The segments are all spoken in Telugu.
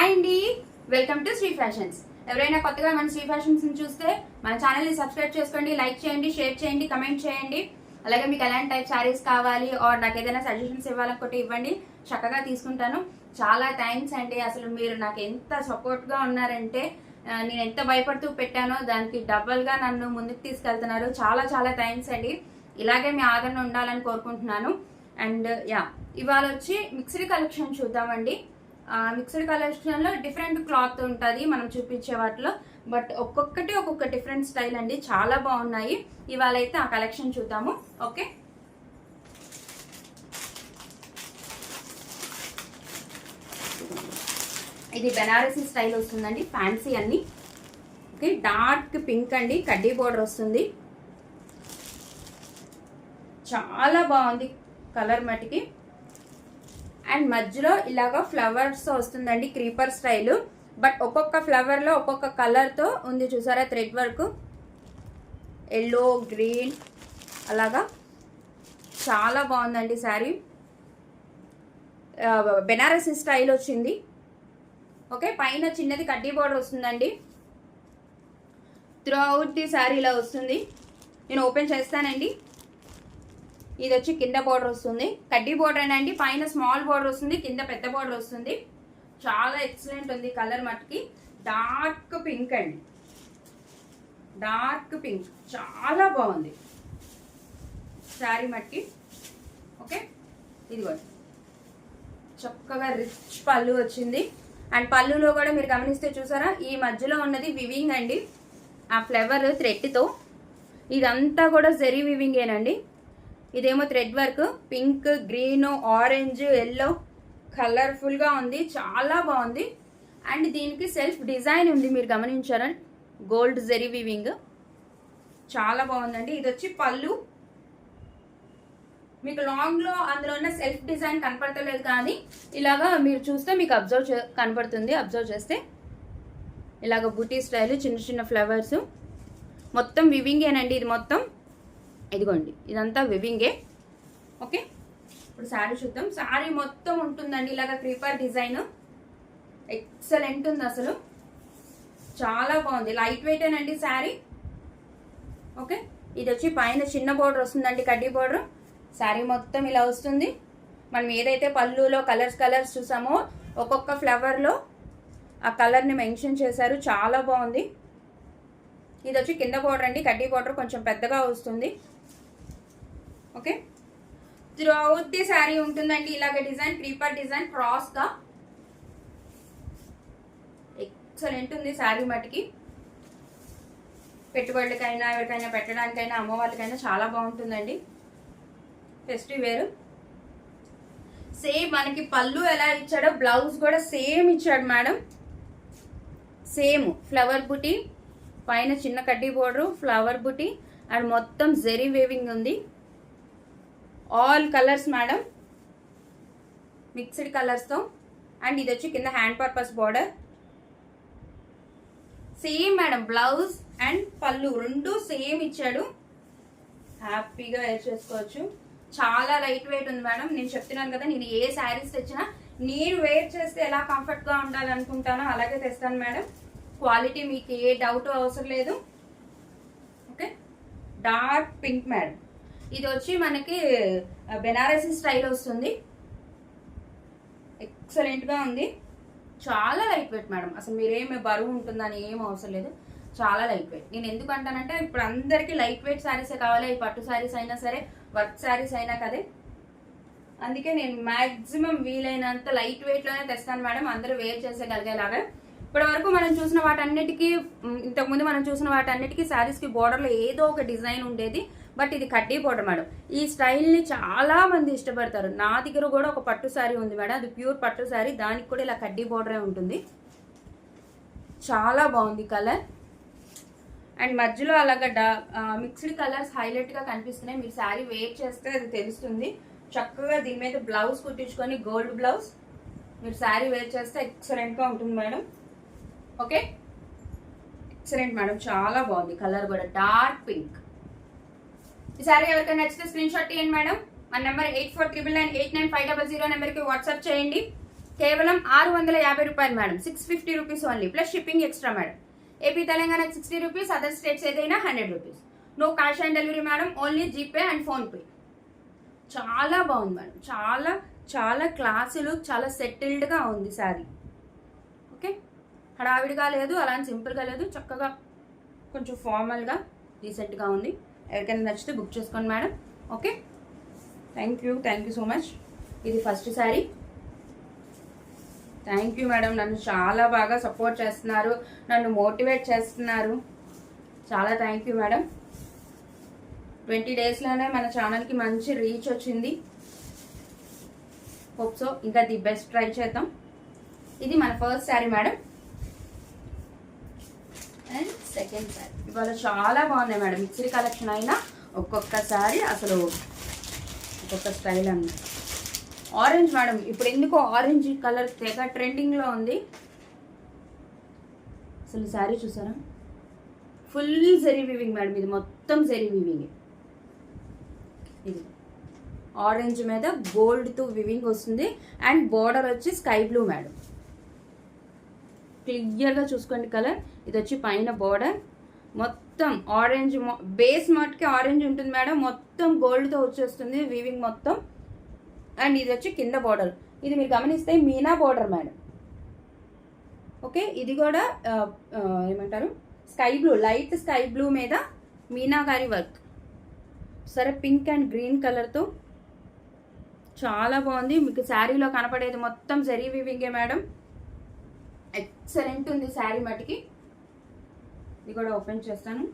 హాయ్ అండి, వెల్కమ్ టు శ్రీ ఫ్యాషన్స్. ఎవరైనా కొత్తగా మన శ్రీ ఫ్యాషన్స్ ని చూస్తే మన ఛానల్ ని సబ్స్క్రైబ్ చేసుకోండి, లైక్ చేయండి, షేర్ చేయండి, కమెంట్ చేయండి. అలాగే మీకు ఎలాంటి టైప్ శారీస్ కావాలి ఆర్ నాకు ఏదైనా సజెషన్స్ ఇవ్వాలనుకుంటే ఇవ్వండి, చక్కగా తీసుకుంటాను. చాలా థ్యాంక్స్ అండి. అసలు మీరు నాకు ఎంత సపోర్ట్ గా ఉన్నారంటే నేను ఎంత భయపడుతూ పెట్టానో దానికి డబల్ గా నన్ను ముందుకు తీసుకెళ్తున్నారు. చాలా చాలా థ్యాంక్స్ అండి. ఇలాగే మీ ఆదరణ ఉండాలని కోరుకుంటున్నాను. అండ్ ఇవాళ వచ్చి మిక్స్డ్ కలెక్షన్ చూద్దామండి. మిక్స్డ్ కలెక్షన్ లో డిఫరెంట్ క్లాత్ ఉంటుంది మనం చూపించే వాటిలో, బట్ ఒక్కొక్కటి ఒక్కొక్క డిఫరెంట్ స్టైల్ అండి, చాలా బాగున్నాయి. ఇవాళ అయితే ఆ కలెక్షన్ చూద్దాము. ఓకే, ఇది బెనారసీ స్టైల్ వస్తుందండి, ఫ్యాన్సీ అన్ని. ఓకే, డార్క్ పింక్ అండి, కడ్డీ బోర్డర్ వస్తుంది. చాలా బాగుంది కలర్ మటుకి. అండ్ మధ్యలో ఇలాగా ఫ్లవర్స్ వస్తుందండి, క్రీపర్ స్టైల్. బట్ ఒక్కొక్క ఫ్లవర్ లో ఒక్కొక్క కలర్ తో ఉంది, చూసారా? థ్రెడ్ వర్క్, ఎల్లో, గ్రీన్, అలాగా చాలా బాగుందండి శారీ. బెనారసీ స్టైల్ వచ్చింది. ఓకే, పైన చిన్నది కడ్డీ బోర్డర్ వస్తుందండి. త్రూ అవుట్ ది శారీ ఇలా వస్తుంది. నేను ఓపెన్ చేస్తానండి. ఇది వచ్చి కింద బోర్డర్ వస్తుంది, కడ్డీ బోర్డర్ అండి. పైన స్మాల్ బోర్డర్ వస్తుంది, కింద పెద్ద బోర్డర్ వస్తుంది. చాలా ఎక్సలెంట్ ఉంది కలర్ మటుకి. డార్క్ పింక్ అండి, డార్క్ పింక్, చాలా బాగుంది శారీ మటుకి. ఓకే, ఇదిగో చక్కగా రిచ్ పళ్ళు వచ్చింది. అండ్ పళ్ళులో కూడా మీరు గమనిస్తే చూసారా, ఈ మధ్యలో ఉన్నది వివింగ్ అండి, ఆ ఫ్లవర్ థ్రెడ్తో. ఇదంతా కూడా జెరీ వివింగేనండి. ఇదేమో thread work, pink, green, orange, yellow, కలర్ఫుల్గా ఉంది, చాలా బాగుంది. అండ్ దీనికి సెల్ఫ్ డిజైన్ ఉంది, మీరు గమనించారా? గోల్డ్ జెరీ వీవింగ్, చాలా బాగుందండి. ఇది వచ్చి పళ్ళు. మీకు లాంగ్లో అందులో ఉన్న సెల్ఫ్ డిజైన్ కనపడతలేదు, కానీ ఇలాగా మీరు చూస్తే మీకు కనపడుతుంది. అబ్జర్వ్ చేస్తే ఇలాగ బూటీ స్టైల్, చిన్న చిన్న ఫ్లవర్స్, మొత్తం వివింగేనండి. ఇది మొత్తం ఇదిగోండి, ఇదంతా వివింగే. ఓకే, ఇప్పుడు శారీ చూద్దాం. శారీ మొత్తం ఉంటుందండి ఇలాగ క్రీపర్ డిజైన్, ఎక్సలెంట్ ఉంది అసలు, చాలా బాగుంది. లైట్ వెయిట్ అండి శారీ. ఓకే, ఇది వచ్చి పైన చిన్న బోర్డర్ వస్తుందండి, కడ్డీ బోర్డర్. శారీ మొత్తం ఇలా వస్తుంది. మనం ఏదైతే పళ్ళులో కలర్స్ చూసామో ఒక్కొక్క ఫ్లవర్లో ఆ కలర్ని మెన్షన్ చేశారు, చాలా బాగుంది. ఇది వచ్చి కింద బోర్డర్ అండి, కడ్డీ బోర్డర్ కొంచెం పెద్దగా వస్తుంది. Okay, through out the sari ఉంటుందండి ఇలాగ డిజైన్, క్రీపర్ డిజైన్, క్రాస్ గా. ఎక్సలెంట్ ఉంది శారీ మటుకి. పెట్టుబడులకైనా, ఎవరికైనా పెట్టడానికైనా, అమ్మవాళ్ళకైనా చాలా బాగుంటుందండి. ఫెస్టివ్ వేరు. సేమ్ మనకి పళ్ళు ఎలా ఇచ్చాడో బ్లౌజ్ కూడా సేమ్ ఇచ్చాడు మేడం. సేమ్ ఫ్లవర్ బుటీ, పైన చిన్న కడ్డీ బోర్డర్, ఫ్లవర్ బుటీ, అండ్ మొత్తం జెరీ వేవింగ్ ఉంది. ఆల్ కలర్స్ మేడం, మిక్స్డ్ కలర్స్తో. అండ్ ఇది వచ్చి కింద hand purpose border. Same madam, blouse and pallu రెండు సేమ్ ఇచ్చాడు. హ్యాపీగా వేర్ చేసుకోవచ్చు. చాలా లైట్ వెయిట్ ఉంది మేడం. నేను చెప్తున్నాను కదా, నేను ఏ శారీస్ తెచ్చినా నేను వేర్ చేస్తే ఎలా కంఫర్ట్గా ఉండాలనుకుంటానో అలాగే తెస్తాను మేడం. క్వాలిటీ మీకు ఏ డౌట్ అవసరం లేదు. Okay, dark pink madam. ఇది వచ్చి మనకి బెనారసీ స్టైల్ వస్తుంది, ఎక్సలెంట్గా ఉంది. చాలా లైట్ వెయిట్ మేడం. అసలు మీరేమి బరువు ఉంటుందని ఏం అవసరం లేదు, చాలా లైట్ వెయిట్. నేను ఎందుకు అంటానంటే ఇప్పుడు అందరికీ లైట్ వెయిట్ శారీసే కావాలి, ఈ పట్టు శారీస్ అయినా సరే, వర్క్ శారీస్ అయినా కదే. అందుకే నేను మ్యాక్సిమం వీలైనంత లైట్ వెయిట్లోనే తెస్తాను మేడం, అందరూ వేర్ చేసేయగలిగేలాగా. ఇప్పటి వరకు మనం చూసిన వాటన్నిటికీ, ఇంతకుముందు మనం చూసిన వాటన్నిటికీ శారీస్కి బోర్డర్లో ఏదో ఒక డిజైన్ ఉండేది. బట్ ఇది కడ్డీ బోర్డర్ మేడం. ఈ స్టైల్ని చాలా మంది ఇష్టపడతారు. నా దగ్గర కూడా ఒక పట్టు శారీ ఉంది మేడం, అది ప్యూర్ పట్టు శారీ, దానికి కూడా ఇలా కడ్డీ బోర్డరే ఉంటుంది. చాలా బాగుంది కలర్. అండ్ మధ్యలో అలాగా మిక్స్డ్ కలర్స్ హైలైట్గా కనిపిస్తున్నాయి. మీరు శారీ వేర్ చేస్తే అది తెలుస్తుంది. చక్కగా దీని మీద బ్లౌజ్ కుట్టించుకొని, గోల్డ్ బ్లౌజ్, మీరు శారీ వేర్ చేస్తే ఎక్సలెంట్గా ఉంటుంది మేడం. ఓకే, ఎక్సలెంట్ మేడం, చాలా బాగుంది కలర్ కూడా, డార్క్ పింక్. ఈ సారీ ఎవరికైనా నచ్చితే స్క్రీన్ షాట్ తీయండి మేడం. మన నెంబర్ 8499989500 నెంబర్కి వాట్సాప్ చేయండి. కేవలం 650 రూపాయలు madam. 650 rupees only plus shipping extra madam. AP Telangana 60 rupees, other states ఏదైనా 100 rupees. No cash on delivery madam, only GPay and PhonePe. చాలా బాగుంది మేడం, చాలా చాలా క్లాసులు, చాలా సెటిల్డ్గా ఉంది శారీ. ఓకే, హడావిడిగా లేదు, అలానే సింపుల్గా లేదు, చక్కగా కొంచెం ఫార్మల్గా డీసెంట్గా ఉంది. ఎవరికైనా నచ్చితే బుక్ చేసుకోండి madam. Okay, thank you so much. ఇది first sari. Thank you madam, నన్ను చాలా బాగా సపోర్ట్ చేస్తున్నారు, నన్ను మోటివేట్ చేస్తున్నారు. చాలా థ్యాంక్ యూ మేడం. 20 డేస్లోనే మన ఛానల్కి మంచి రీచ్ వచ్చింది. హోప్ సో ఇంకా ది బెస్ట్ ట్రై చేద్దాం. ఇది మన first sari madam. And second sari ఇవాళ చాలా బాగున్నాయి మేడం. మిక్స్డ్ కలెక్షన్ అయినా ఒక్కొక్క శారీ అసలు ఒక్కొక్క స్టైల్ అన్నమాట. ఆరెంజ్ మేడం, ఇప్పుడు ఎందుకో ఆరెంజ్ కలర్ తెగ ట్రెండింగ్లో ఉంది. అసలు శారీ చూసారా, ఫుల్ జెరీ వీవింగ్ మేడం. ఇది మొత్తం జెరీ వీవింగ్. ఇది ఆరెంజ్ మీద గోల్డ్తో వివింగ్ వస్తుంది అండ్ బోర్డర్ వచ్చి స్కై బ్లూ మేడం. క్లియర్గా చూసుకోండి కలర్. ఇది వచ్చి పైన బోర్డర్ మొత్తం ఆరెంజ్, బేస్ మట్కి ఆరెంజ్ ఉంటుంది మేడం, మొత్తం గోల్డ్తో వచ్చేస్తుంది వివింగ్ మొత్తం. అండ్ ఇది వచ్చి కింద బోర్డర్. ఇది మీరు గమనిస్తే మీనా బోర్డర్ మేడం. ఓకే, ఇది కూడా ఏమంటారు sky blue, light sky blue మీద మీనాగారి వర్క్. సరే, పింక్ అండ్ గ్రీన్ కలర్తో చాలా బాగుంది. మీకు శారీలో కనపడేది మొత్తం జరీ వీవింగే మేడం. ఎక్సలెంట్ ఉంది శారీ మటుకి. ఇది కూడా ఓపెన్ చేస్తాను.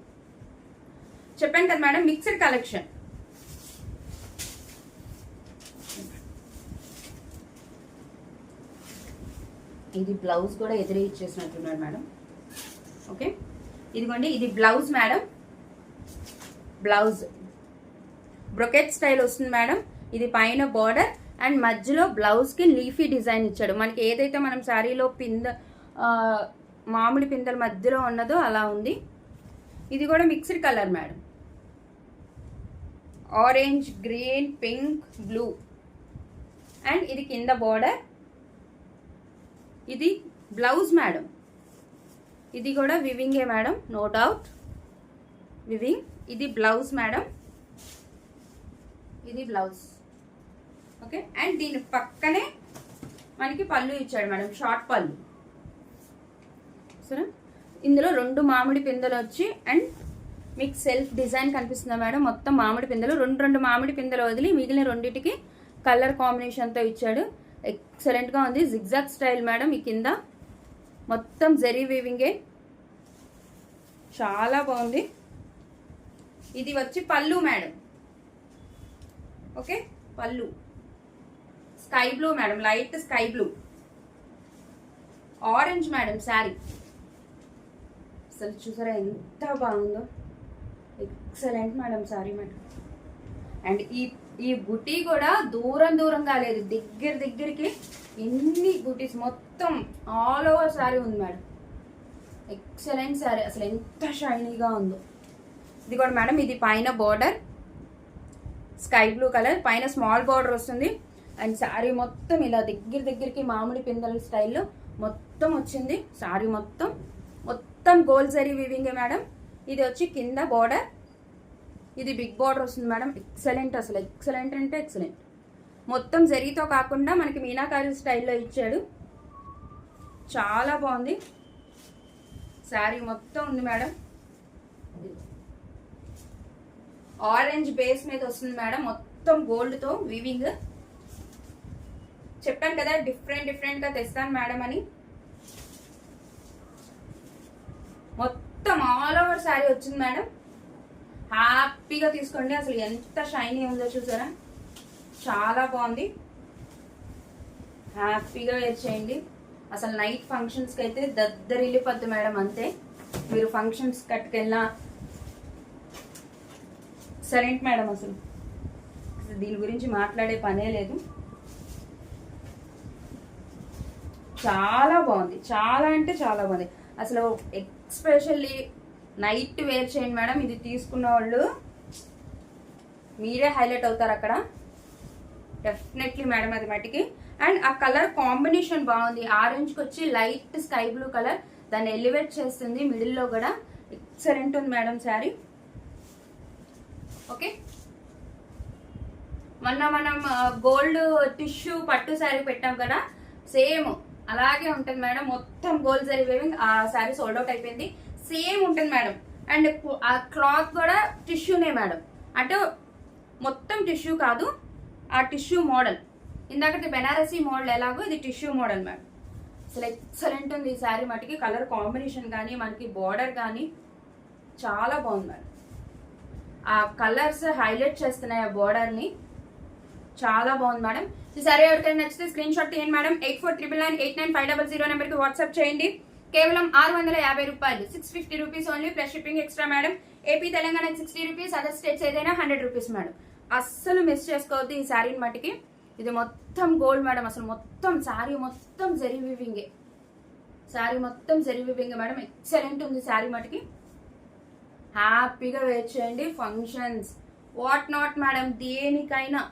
చెప్పాను కదా మేడం, మిక్స్డ్ కలెక్షన్. ఇది బ్లౌజ్ కూడా ఎదురే ఇచ్చేసినట్టున్నాడు మేడం. ఓకే, ఇదిగోండి, ఇది blouse madam. Blouse brocade style వస్తుంది మేడం. ఇది పైన బార్డర్ అండ్ మధ్యలో బ్లౌజ్కి లీఫీ డిజైన్ ఇచ్చాడు. మనకి ఏదైతే మనం శారీలో మామిడి పిందెల మధ్యలో ఉన్నదో అలా ఉంది. ఇది కూడా mixed colour madam. Orange, green, pink, blue. And ఇది కింద బార్డర్. ఇది బ్లౌజ్ మేడం. ఇది కూడా వివింగే మేడం, నో డౌట్ వివింగ్. ఇది బ్లౌజ్ మేడం. ఇది బ్లౌజ్. ఓకే, అండ్ దీని పక్కనే మనకి పళ్ళు ఇచ్చాడు మేడం, షార్ట్ పళ్ళు. సరే, ఇందులో 2 మామిడి పిందెలు వచ్చి అండ్ మీకు సెల్ఫ్ డిజైన్ కనిపిస్తుందా మేడం. మొత్తం మామిడి పిందెలు, 2 మామిడి పిందెలు వదిలి మిగిలిన రెండింటికి కలర్ కాంబినేషన్తో ఇచ్చాడు. ఎక్సలెంట్గా ఉంది. Zigzag style madam. ఈ కింద మొత్తం జరీ వీవింగే, చాలా బాగుంది. ఇది వచ్చి పళ్ళు మేడం. ఓకే, పళ్ళు sky blue madam, light sky blue. Orange madam sari. అసలు చూసారా ఎంత బాగుందో, excellent madam sari madam. And ఈ బుటీ కూడా దూరంగా లేదు, దగ్గరికి ఎన్ని బుటీస్ మొత్తం ఆల్ ఓవర్ శారీ ఉంది మేడం. ఎక్సలెంట్ శారీ, అసలు ఎంత షైనీగా ఉందో. ఇది కూడా మేడం, ఇది పైన బార్డర్ స్కై బ్లూ కలర్, పైన స్మాల్ బార్డర్ వస్తుంది. అండ్ శారీ మొత్తం ఇలా దగ్గరికి మామిడి పిందెల స్టైల్లో మొత్తం వచ్చింది. శారీ మొత్తం గోల్డ్ జరీ వీవింగే మేడం. ఇది వచ్చి కింద బార్డర్, ఇది బిగ్ బార్డర్ వస్తుంది మేడం. ఎక్సలెంట్, అసలు ఎక్సలెంట్ అంటే ఎక్సలెంట్. మొత్తం జరీతో కాకుండా మనకి మీనాకారి స్టైల్లో ఇచ్చాడు. చాలా బాగుంది. శారీ మొత్తం ఉంది మేడం. ఆరెంజ్ బేస్ మీద వస్తుంది మేడం, మొత్తం గోల్డ్తో వీవింగ్. చెప్పాను కదా డిఫరెంట్గా తెస్తాను మేడం అని. మొత్తం ఆల్ ఓవర్ శారీ వచ్చింది మేడం. హ్యాపీగా తీసుకోండి. అసలు ఎంత షైనీ ఉందో చూసారా, చాలా బాగుంది. హ్యాపీగా వేర్ చేయండి. అసలు నైట్ ఫంక్షన్స్కి అయితే దద్దరిల్లిపోద్ది మేడం. అంతే, మీరు ఫంక్షన్స్ కట్టుకెళ్ళినా ఎక్సలెంట్ మేడం. అసలు దీని గురించి మాట్లాడే పనే లేదు. చాలా బాగుంది, చాలా అంటే చాలా బాగుంది. అసలు ఎస్పెషల్లీ నైట్ వేర్ చేయండి మేడం. ఇది తీసుకున్న వాళ్ళు మీరే హైలైట్ అవుతారు అక్కడ, డెఫినెట్లీ మేడం. అది మట్టికి అండ్ ఆ కలర్ కాంబినేషన్ బాగుంది. ఆరెంజ్కి వచ్చి లైట్ స్కై బ్లూ కలర్ దాన్ని ఎలివేట్ చేస్తుంది. మిడిల్లో కూడా ఎక్సలెంట్ ఉంది మేడం శారీ. ఓకే, మొన్న మనం గోల్డ్ టిష్యూ పట్టు శారీ పెట్టాం కదా, సేమ్ అలాగే ఉంటుంది మేడం. మొత్తం గోల్డ్ జరీ వేవింగ్. ఆ శారీ సోల్డ్ అవుట్ అయిపోయింది. సేమ్ ఉంటుంది మేడం. అండ్ ఆ క్లాత్ కూడా టిష్యూనే మేడం, అంటే మొత్తం టిష్యూ కాదు, ఆ టిష్యూ మోడల్. ఇందాకటి బెనారసీ మోడల్ ఎలాగో ఇది టిష్యూ మోడల్ మేడం. అసలు ఎక్సలెంట్ ఉంది ఈ శారీ మటుకి. కలర్ కాంబినేషన్ కానీ మనకి బార్డర్ కానీ చాలా బాగుంది మేడం. ఆ కలర్స్ హైలైట్ చేస్తున్నాయి ఆ బార్డర్ని. చాలా బాగుంది మేడం. ఈ సారీ ఎవరికైనా నచ్చితే స్క్రీన్ షాట్ తీయండి మేడం. 8499989500 నెంబర్కి వాట్సాప్ చేయండి. కేవలం 650 రూపాయలు, 650 rupees only plus shipping extra madam. AP Telangana 60 rupees, other states ఏదైనా 100 రూపీస్ మేడం. అస్సలు మిస్ చేసుకోవద్దు ఈ శారీని మటుకి. ఇది మొత్తం గోల్డ్ మేడం. అసలు మొత్తం శారీ మొత్తం జరీ వీవింగే. శారీ మొత్తం జరీ వీవింగ్ మేడం. ఎక్సలెంట్ ఉంది శారీ మటుకి. హ్యాపీగా వేర్ చేయండి. ఫంక్షన్స్ వాట్ నాట్ మేడం, దేనికైనా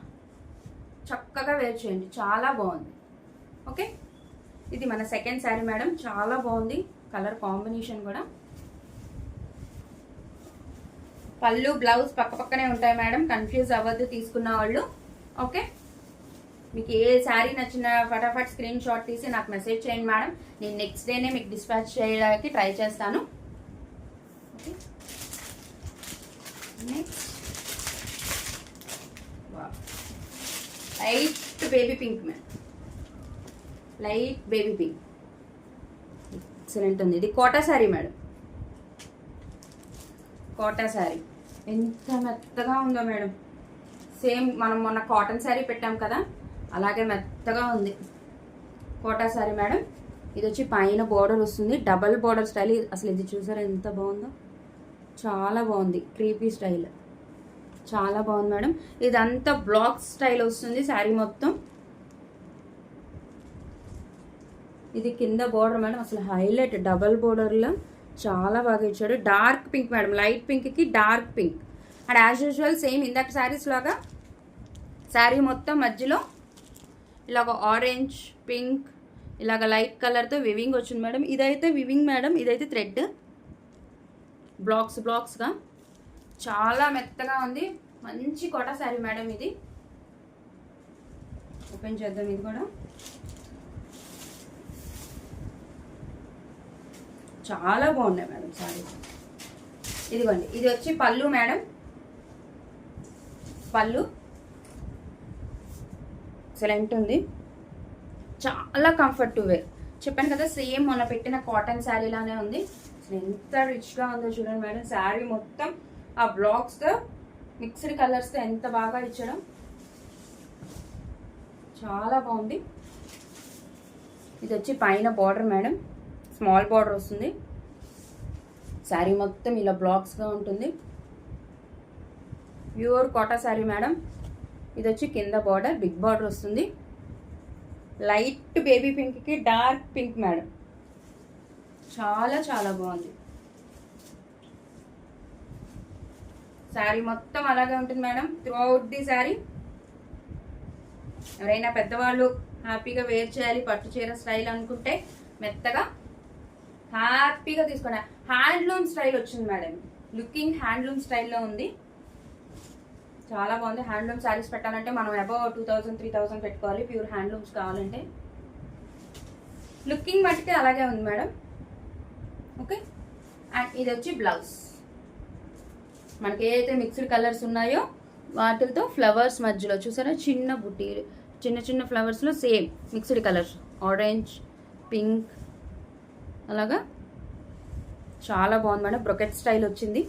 చక్కగా వేర్ చేయండి. చాలా బాగుంది. ఓకే, ఇది మన సెకండ్ శారీ మేడం. చాలా బాగుంది కలర్ కాంబినేషన్ కూడా. పళ్ళు బ్లౌజ్ పక్క పక్కనే ఉంటాయి మేడం, కన్ఫ్యూజ్ అవ్వద్దు తీసుకున్న వాళ్ళు. ఓకే, మీకు ఏ శారీ నచ్చిన ఫటాఫట్ స్క్రీన్ షాట్ తీసి నాకు మెసేజ్ చేయండి మేడం. నేను నెక్స్ట్ డేనే మీకు డిస్పాచ్ చేయడానికి ట్రై చేస్తాను. Okay, next light baby pink madam. Light baby pink excellent ఉంది. ఇది కోటా శారీ మేడం. కోటా శారీ ఎంత మెత్తగా ఉందో మేడం. సేమ్ మనం మొన్న కాటన్ శారీ పెట్టాం కదా, అలాగే మెత్తగా ఉంది కోటా శారీ మేడం. ఇది వచ్చి పైన బోర్డర్ వస్తుంది, డబల్ బోర్డర్ స్టైల్. అసలు ఇది చూసారా ఎంత బాగుందో, చాలా బాగుంది. క్రీపీ స్టైల్ చాలా బాగుంది మేడం. ఇదంతా బ్లాక్ స్టైల్ వస్తుంది శారీ మొత్తం. ఇది కింద బోర్డర్ మేడం. అసలు హైలైట్ డబల్ బోర్డర్లో చాలా బాగా ఇచ్చాడు. డార్క్ పింక్ మేడం, లైట్ పింక్కి dark pink. And as usual same ఇందాక శారీస్ లాగా శారీ మొత్తం మధ్యలో ఇలాగ ఆరెంజ్ పింక్ ఇలాగ లైట్ కలర్తో వివింగ్ వచ్చింది మేడం. ఇదైతే వివింగ్ మేడం, ఇదైతే థ్రెడ్ బ్లాక్స్గా చాలా మెత్తగా ఉంది. మంచి కోటా శారీ మేడం. ఇది ఓపెన్ చేద్దాం. ఇది కూడా చాలా బాగున్నాయి మేడం శారీ. ఇదిగోండి, ఇది వచ్చి పళ్ళు మేడం. పళ్ళు ఎక్సలెంట్ ఉంది. చాలా కంఫర్ట్ టు వేర్. చెప్పాను కదా సేమ్ మొన్న పెట్టిన కాటన్ శారీ లానే ఉంది. అసలు ఎంత రిచ్గా ఉందో చూడండి మేడం. శారీ మొత్తం ఆ బ్లాక్స్తో మిక్స్డ్ కలర్స్తో ఎంత బాగా ఇచ్చడం, చాలా బాగుంది. ఇది వచ్చి పైన బార్డర్ మేడం, స్మాల్ బార్డర్ వస్తుంది. శారీ మొత్తం ఇలా బ్లాక్స్గా ఉంటుంది. Pure Kota sari madam. ఇది వచ్చి కింద బార్డర్ బిగ్ బార్డర్ వస్తుంది. లైట్ బేబీ పింక్కి డార్క్ పింక్ మేడం. చాలా చాలా బాగుంది. శారీ మొత్తం అలాగే ఉంటుంది madam throughout the sari. ఎవరైనా పెద్దవాళ్ళు హ్యాపీగా వేర్ చేయాలి పట్టు చీర స్టైల్ అనుకుంటే మెత్తగా హ్యాపీగా తీసుకోండి. హ్యాండ్లూమ్ స్టైల్ వచ్చింది మేడం. లుకింగ్ హ్యాండ్లూమ్ స్టైల్లో ఉంది. చాలా బాగుంది. హ్యాండ్లూమ్ శారీస్ పెట్టాలంటే మనం అబౌవ్ 2000 3000 పెట్టుకోవాలి ప్యూర్ హ్యాండ్లూమ్స్ కావాలంటే. లుకింగ్ మట్టుకే అలాగే ఉంది మేడం. ఓకే, అండ్ ఇది వచ్చి బ్లౌజ్. మనకి ఏదైతే మిక్స్డ్ కలర్స్ ఉన్నాయో వాటితో ఫ్లవర్స్ మధ్యలో చూసారా చిన్న బుట్టి, చిన్న చిన్న ఫ్లవర్స్లో same mixed colours orange pink అలాగా చాలా బాగుంది మేడం. బ్రొకెట్ స్టైల్ వచ్చింది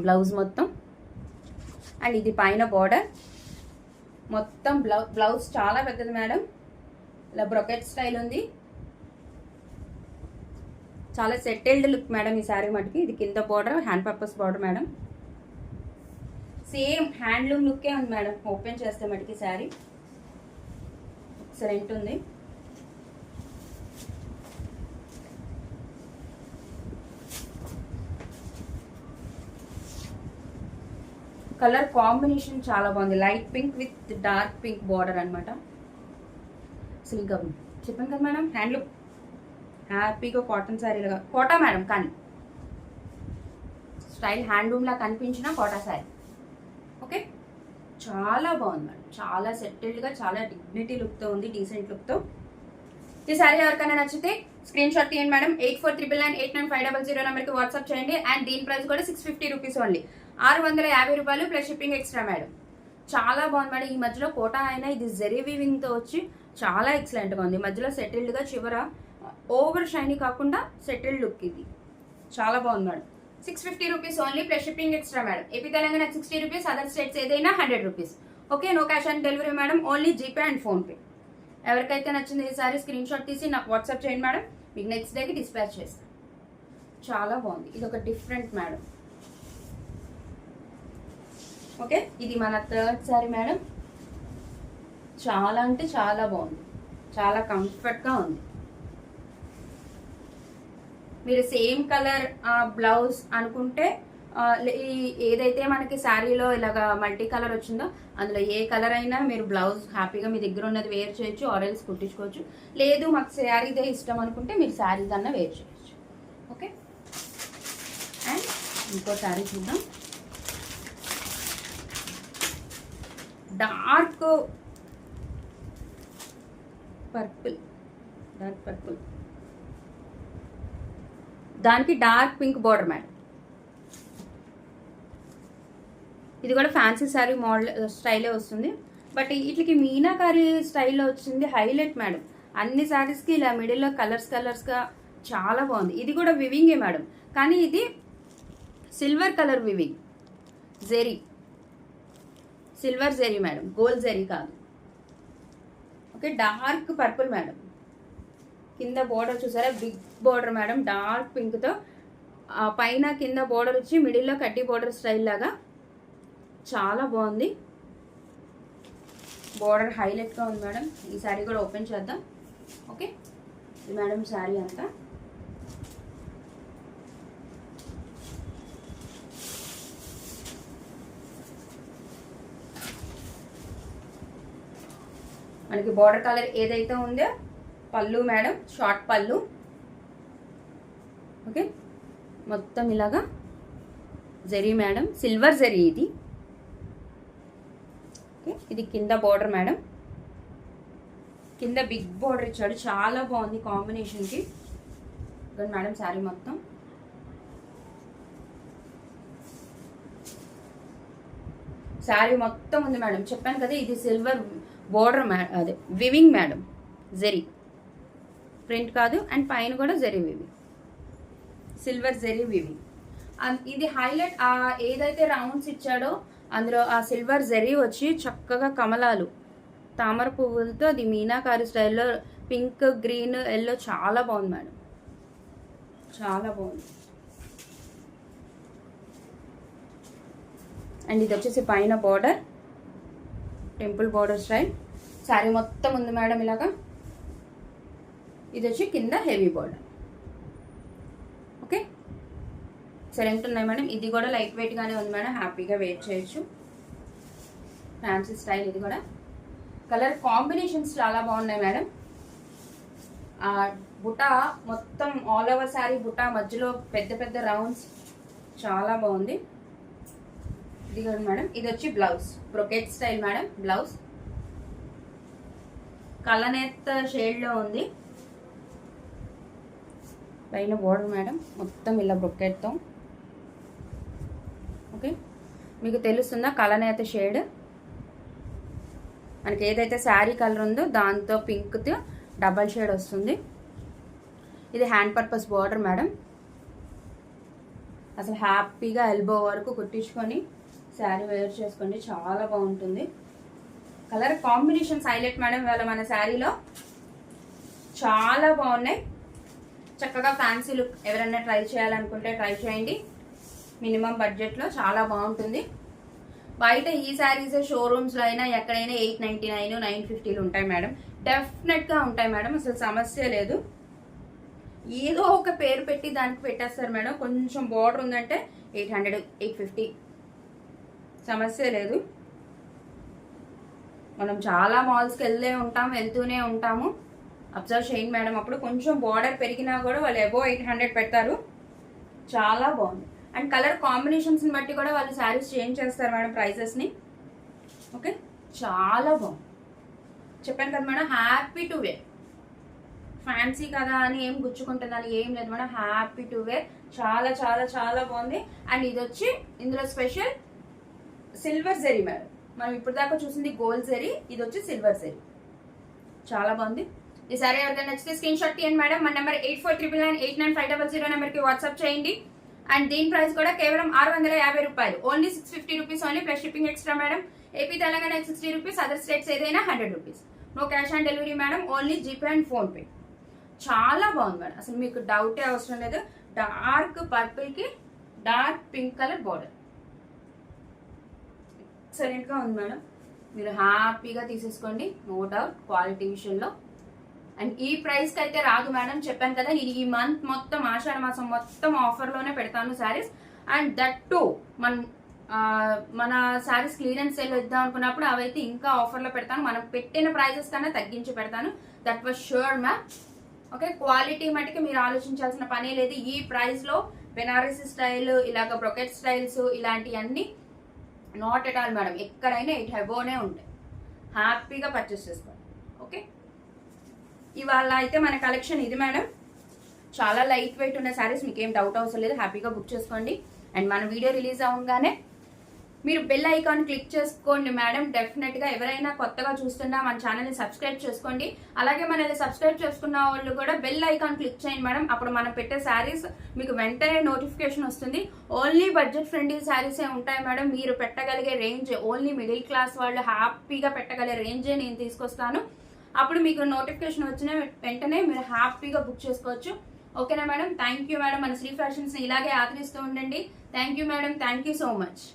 బ్లౌజ్ మొత్తం. అండ్ ఇది పైన బార్డర్ మొత్తం. బ్లౌజ్ చాలా పెద్దది మేడం. ఇలా బ్రొకెట్ స్టైల్ ఉంది. చాలా సెటిల్డ్ లుక్ మేడం ఈ శారీ మటుకి. ఇది కింద border hand purpose border madam. Same handloom లుక్కే ఉంది మేడం. ఓపెన్ చేస్తే మటుకి శారీ ఎక్సలెంట్ ఉంది. కలర్ కాంబినేషన్ చాలా బాగుంది. Light pink with dark pink border అనమాట. అసలు ఇంకా చెప్పాను కదా మేడం, హ్యాండ్లూమ్ హ్యాపీగా కాటన్ శారీలుగా, కోటా మేడం కానీ స్టైల్ హ్యాండ్లూమ్లా కనిపించిన కోటా శారీ. ఓకే, చాలా బాగుంది మేడం, చాలా సెటిల్డ్గా, చాలా డిగ్నిటీ లుక్తో ఉంది, డీసెంట్ లుక్తో. ఈ శారీ ఎవరికైనా నచ్చితే స్క్రీన్ షాట్ తీయండి మేడం. 8499989500 నెంబర్కి వాట్సాప్ చేయండి. అండ్ దీని ప్రైస్ కూడా 650 రూపీస్ ఓన్లీ, 650 రూపాయలు ప్లస్ షిప్పింగ్ ఎక్స్ట్రా మేడం. చాలా బాగుంది మేడం. ఈ మధ్యలో కోటా అయినా ఇది జెరీ వీవింగ్తో వచ్చి చాలా ఎక్సలెంట్గా ఉంది. మధ్యలో సెటిల్డ్గా చివర ఓవర్ షైనీ కాకుండా సెటిల్డ్ లుక్, ఇది చాలా బాగుంది madam. 650 rupees only plus shipping extra madam. AP Telangana 60 rupees, other states ఏదైనా 100 rupees. Okay, no cash on delivery madam, only GPay and PhonePe. ఎవరికైతే నచ్చింది ఈ సారీ స్క్రీన్ షాట్ తీసి నాకు వాట్సాప్ చేయండి మేడం, మీకు నెక్స్ట్ డేకి డిస్పాచ్ చేస్తాను. చాలా బాగుంది, ఇది ఒక డిఫరెంట్ మేడం. ఓకే, ఇది మన థర్డ్ సారీ మేడం. చాలా అంటే చాలా బాగుంది, చాలా కంఫర్ట్గా ఉంది. మీరు సేమ్ కలర్ బ్లౌజ్ అనుకుంటే ఏదైతే మనకి శారీలో ఇలాగా మల్టీ కలర్ వచ్చిందో అందులో ఏ కలర్ అయినా మీరు బ్లౌజ్ హ్యాపీగా మీ దగ్గర ఉన్నది వేర్ చేయొచ్చు, ఆరెల్స్ కుట్టించుకోవచ్చు. లేదు మాకు శారీదే ఇష్టం అనుకుంటే మీరు శారీ కన్నా వేర్ చేయొచ్చు. ఓకే, అండ్ ఇంకో శారీ చూద్దాం. డార్క్ పర్పుల్, డార్క్ పర్పుల్, దానికి డార్క్ పింక్ బార్డర్ మేడం. ఇది కూడా ఫ్యాన్సీ శారీ మోడల్ స్టైలే వస్తుంది, బట్ వీటికి మీనాకారి స్టైల్లో వచ్చింది హైలైట్ మేడం. అన్ని శారీస్కి ఇలా మిడిల్లో కలర్స్గా చాలా బాగుంది. ఇది కూడా వివింగే మేడం, కానీ ఇది silver colour weaving, zari, silver zari madam, gold zari కాదు. Okay, dark purple madam. కింద బోర్డర్ చూసారా, బిగ్ బోర్డర్ మేడం, డార్క్ పింక్తో పైన కింద బోర్డర్ వచ్చి మిడిల్లో కడ్డీ బోర్డర్ స్టైల్ లాగా చాలా బాగుంది. బోర్డర్ హైలైట్గా ఉంది మేడం. ఈ శారీ కూడా ఓపెన్ చేద్దాం. ఓకే, ఇది మేడం శారీ అంతా. మనకి బోర్డర్ కలర్ ఏదైతే ఉందో పళ్ళు మేడం, షార్ట్ పళ్ళు. ఓకే, మొత్తం ఇలాగా జరీ మేడం, సిల్వర్ జరీ ఇది. ఓకే, ఇది కింద బోర్డర్ మేడం, కింద బిగ్ బోర్డర్ ఇచ్చాడు, చాలా బాగుంది కాంబినేషన్కి. మేడం శారీ మొత్తం శారీ మొత్తం ఉంది మేడం. చెప్పాను కదా ఇది సిల్వర్ బోర్డర్ అదే వివింగ్ మేడం, జెరీ ప్రింట్ కాదు. అండ్ పైన కూడా zari weaving, silver zari weaving. ఇది హైలైట్. ఏదైతే రౌండ్స్ ఇచ్చాడో అందులో ఆ సిల్వర్ జెరీ వచ్చి చక్కగా కమలాలు, తామర పువ్వులతో అది మీనాకారి స్టైల్లో పింక్, గ్రీన్, ఎల్లో చాలా బాగుంది మేడం, చాలా బాగుంది. అండ్ ఇది వచ్చేసి పైన border, temple border style. Sari మొత్తం ఉంది మేడం ఇలాగా. ఇది వచ్చి కింద హెవీ బార్డర్. ఓకే, ఎక్సలెంట్ ఉన్నాయి మేడం. ఇది కూడా లైట్ వెయిట్గానే ఉంది మేడం, హ్యాపీగా వేర్ చేయొచ్చు. Fancy style. ఇది కూడా కలర్ కాంబినేషన్స్ చాలా బాగున్నాయి మేడం. బుటా మొత్తం ఆల్ ఓవర్ శారీ బుటా, మధ్యలో పెద్ద పెద్ద రౌండ్స్, చాలా బాగుంది. ఇది కూడా మేడం. ఇది వచ్చి blouse, brocade style madam. Blouse కలనేత షేడ్లో ఉంది. పైన బోర్డర్ మేడం మొత్తం ఇలా బ్రొకెట్తో. ఓకే, మీకు తెలుస్తుందా కలనేత షేడ్? మనకి ఏదైతే శారీ కలర్ ఉందో దాంతో పింక్తో డబల్ షేడ్ వస్తుంది. ఇది హ్యాండ్ పర్పస్ బార్డర్ మేడం. అసలు హ్యాపీగా ఎల్బో వరకు కుట్టించుకొని శారీ వేర్ చేసుకోండి, చాలా బాగుంటుంది. కలర్ కాంబినేషన్స్ హైలైట్ మేడం ఇవాళ మన శారీలో, చాలా బాగున్నాయి. చక్కగా ఫ్యాన్సీ లుక్ ఎవరైనా ట్రై చేయాలనుకుంటే ట్రై చేయండి. మినిమం బడ్జెట్లో చాలా బాగుంటుంది. బయట ఈ శారీస్ షోరూమ్స్లో అయినా ఎక్కడైనా 899, 950 ఉంటాయి మేడం. డెఫినెట్గా ఉంటాయి మేడం, అసలు సమస్య లేదు. ఏదో ఒక పేరు పెట్టి దానికి పెట్టేస్తారు మేడం. కొంచెం బార్డర్ ఉందంటే 800, 850, సమస్య లేదు. మనం చాలా మాల్స్కి వెళ్తూనే ఉంటాము. అబ్జర్వ్ చేయండి మేడం. అప్పుడు కొంచెం బార్డర్ పెరిగినా కూడా వాళ్ళు అబోవ్ 800 పెడతారు. చాలా బాగుంది. అండ్ కలర్ కాంబినేషన్స్ని బట్టి కూడా వాళ్ళు శారీస్ చేంజ్ చేస్తారు మేడం ప్రైజెస్ని. ఓకే, చాలా బాగుంది. చెప్పాను కదా madam, happy to wear. Fancy కదా అని ఏం గుచ్చుకుంటుందని ఏం లేదు మేడం, హ్యాపీ టు వేర్. చాలా చాలా చాలా బాగుంది. అండ్ ఇది వచ్చి ఇందులో స్పెషల్ సిల్వర్ జరీ మేడం. మనం ఇప్పుడు దాకా చూసింది గోల్డ్ జరీ, ఇది వచ్చి సిల్వర్ జరీ. చాలా బాగుంది. ఈ సారీ ఎవరికైనా నచ్చితే స్క్రీన్ షాట్ తీయండి మేడం. మన నెంబర్ 8499989500 నెంబర్కి వాట్సాప్ చేయండి. అండ్ దీని ప్రైస్ కూడా కేవలం 650 రూపాయలు. Only 650 rupees only, plus shipping extra madam. AP Telangana 60 rupees, other states ఏదైనా 100 rupees. No cash on delivery madam, only GPay and PhonePe. చాలా బాగుంది మేడం, అసలు మీకు డౌటే అవసరం లేదు. డార్క్ పర్పుల్కి డార్క్ పింక్ కలర్ బార్డర్ ఎక్సలెంట్గా ఉంది మేడం. మీరు హ్యాపీగా తీసేసుకోండి, నో డౌట్ క్వాలిటీ విషయంలో. అండ్ ఈ ప్రైస్కి అయితే రాదు మేడం, చెప్పాను కదా. నేను ఈ మంత్ మొత్తం, ఆషాఢ మాసం మొత్తం ఆఫర్లోనే పెడతాను శారీస్. అండ్ దట్ టు మన శారీస్ క్లియరెన్స్ సేల్ ఇద్దాం అనుకున్నప్పుడు అవైతే ఇంకా ఆఫర్లో పెడతాను. మనం పెట్టిన ప్రైజెస్ కన్నా తగ్గించి పెడతాను. That was sure ma'am. Okay, quality మటుకు మీరు ఆలోచించాల్సిన పనే లేదు. ఈ ప్రైస్లో బెనారసీ స్టైల్, ఇలాగ బ్రొకెట్ స్టైల్స్ ఇలాంటివన్నీ నాట్ ఎట్ ఆల్ మేడం. ఎక్కడైనా 8 అబోవ్నే ఉంటాయి. హ్యాపీగా పర్చేస్ చేసుకోండి. ఓకే, ఇవాళ అయితే మన కలెక్షన్ ఇది మేడం. చాలా లైట్ వెయిట్ ఉన్న శారీస్, మీకు ఏం డౌట్ అవసరం లేదు, హ్యాపీగా బుక్ చేసుకోండి. అండ్ మన వీడియో రిలీజ్ అవ్వగానే మీరు బెల్ ఐకాన్ క్లిక్ చేసుకోండి మేడం. డెఫినెట్గా ఎవరైనా కొత్తగా చూస్తున్నా మన ఛానల్ని సబ్స్క్రైబ్ చేసుకోండి. అలాగే మనల్ని సబ్స్క్రైబ్ చేసుకున్న వాళ్ళు కూడా బెల్ ఐకాన్ క్లిక్ చేయండి మేడం. అప్పుడు మనం పెట్టే శారీస్ మీకు వెంటనే నోటిఫికేషన్ వస్తుంది. ఓన్లీ బడ్జెట్ ఫ్రెండ్లీ శారీసే ఉంటాయి మేడం. మీరు పెట్టగలిగే రేంజ్, ఓన్లీ మిడిల్ క్లాస్ వాళ్ళు హ్యాపీగా పెట్టగలిగే రేంజే నేను తీసుకొస్తాను. అప్పుడు మీకు నోటిఫికేషన్ వచ్చిన వెంటనే మీరు హ్యాపీగా బుక్ చేసుకోవచ్చు. ఓకేనా మేడం? Thank you madam. మన శ్రీ ఫ్యాషన్స్ని ఇలాగే ఆదరిస్తూ ఉండండి. Thank you madam, thank you so much.